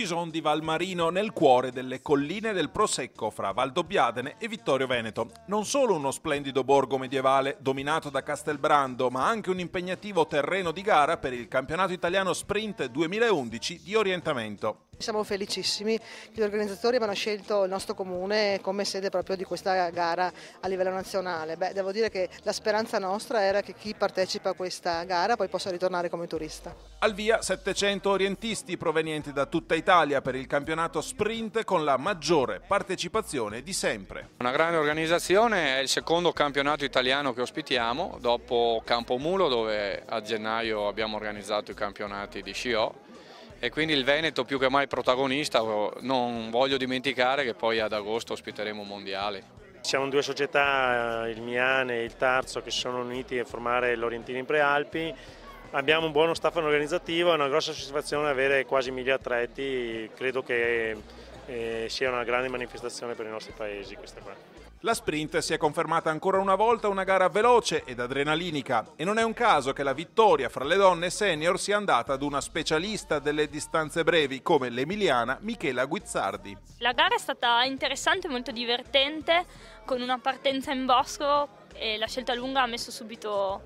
Cison di Valmarino, nel cuore delle colline del Prosecco fra Valdobbiadene e Vittorio Veneto. Non solo uno splendido borgo medievale dominato da Castelbrando, ma anche un impegnativo terreno di gara per il campionato italiano sprint 2011 di orientamento. Siamo felicissimi che gli organizzatori abbiano scelto il nostro comune come sede proprio di questa gara a livello nazionale. Devo dire che la speranza nostra era che chi partecipa a questa gara poi possa ritornare come turista. Al via 700 orientisti provenienti da tutta Italia per il campionato sprint con la maggiore partecipazione di sempre. Una grande organizzazione, è il secondo campionato italiano che ospitiamo dopo Campomulo, dove a gennaio abbiamo organizzato i campionati di scio. E quindi il Veneto più che mai protagonista. Non voglio dimenticare che poi ad agosto ospiteremo mondiali. Siamo due società, il Miane e il Tarzo, che si sono uniti a formare l'Orientini Prealpi. Abbiamo un buono staff organizzativo, è una grossa soddisfazione avere quasi 1000 atleti. Credo che sia una grande manifestazione per i nostri paesi questa qua. La sprint si è confermata ancora una volta una gara veloce ed adrenalinica e non è un caso che la vittoria fra le donne senior sia andata ad una specialista delle distanze brevi come l'emiliana Michela Guizzardi. La gara è stata interessante, molto divertente, con una partenza in bosco e la scelta lunga ha messo subito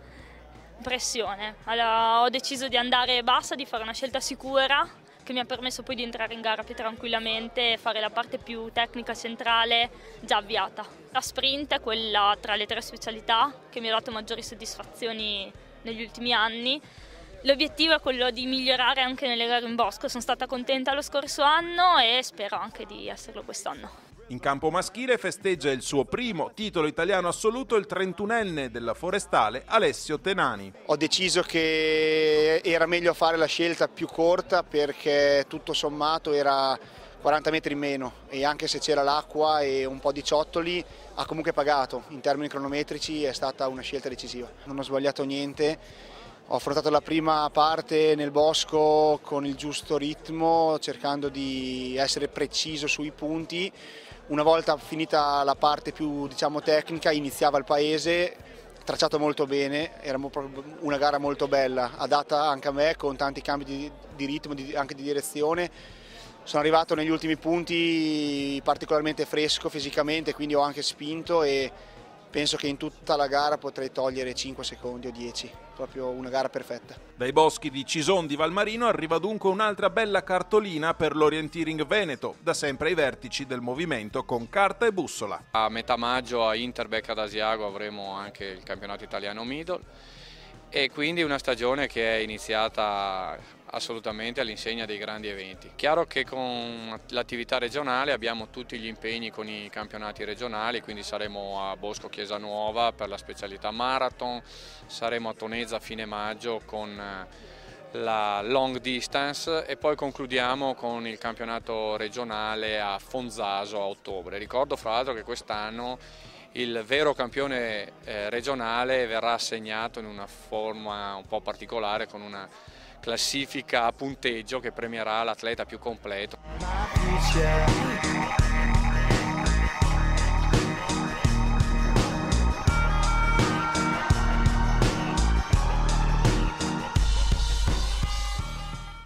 pressione. Allora, ho deciso di andare bassa, di fare una scelta sicura, che mi ha permesso poi di entrare in gara più tranquillamente e fare la parte più tecnica centrale già avviata. La sprint è quella tra le 3 specialità che mi ha dato maggiori soddisfazioni negli ultimi anni. L'obiettivo è quello di migliorare anche nelle gare in bosco. Sono stata contenta lo scorso anno e spero anche di esserlo quest'anno. In campo maschile festeggia il suo primo titolo italiano assoluto il 31enne della Forestale Alessio Tenani. Ho deciso che era meglio fare la scelta più corta perché tutto sommato era 40 metri in meno e anche se c'era l'acqua e un po' di ciottoli ha comunque pagato. In termini cronometrici è stata una scelta decisiva. Non ho sbagliato niente. Ho affrontato la prima parte nel bosco con il giusto ritmo, cercando di essere preciso sui punti. Una volta finita la parte più tecnica iniziava il paese, tracciato molto bene, era proprio una gara molto bella, adatta anche a me con tanti cambi di ritmo, anche di direzione. Sono arrivato negli ultimi punti particolarmente fresco fisicamente, quindi ho anche spinto e penso che in tutta la gara potrei togliere 5 secondi o 10, proprio una gara perfetta. Dai boschi di Cison di Valmarino arriva dunque un'altra bella cartolina per l'Orienteering Veneto, da sempre ai vertici del movimento con carta e bussola. A metà maggio a Interbec ad Asiago avremo anche il campionato italiano middle e quindi una stagione che è iniziata assolutamente all'insegna dei grandi eventi. Chiaro che con l'attività regionale abbiamo tutti gli impegni con i campionati regionali, quindi saremo a Bosco Chiesa Nuova per la specialità marathon, saremo a Tonezza a fine maggio con la long distance e poi concludiamo con il campionato regionale a Fonzaso a ottobre. Ricordo fra l'altro che quest'anno il vero campione regionale verrà assegnato in una forma un po' particolare con una classifica a punteggio che premierà l'atleta più completo.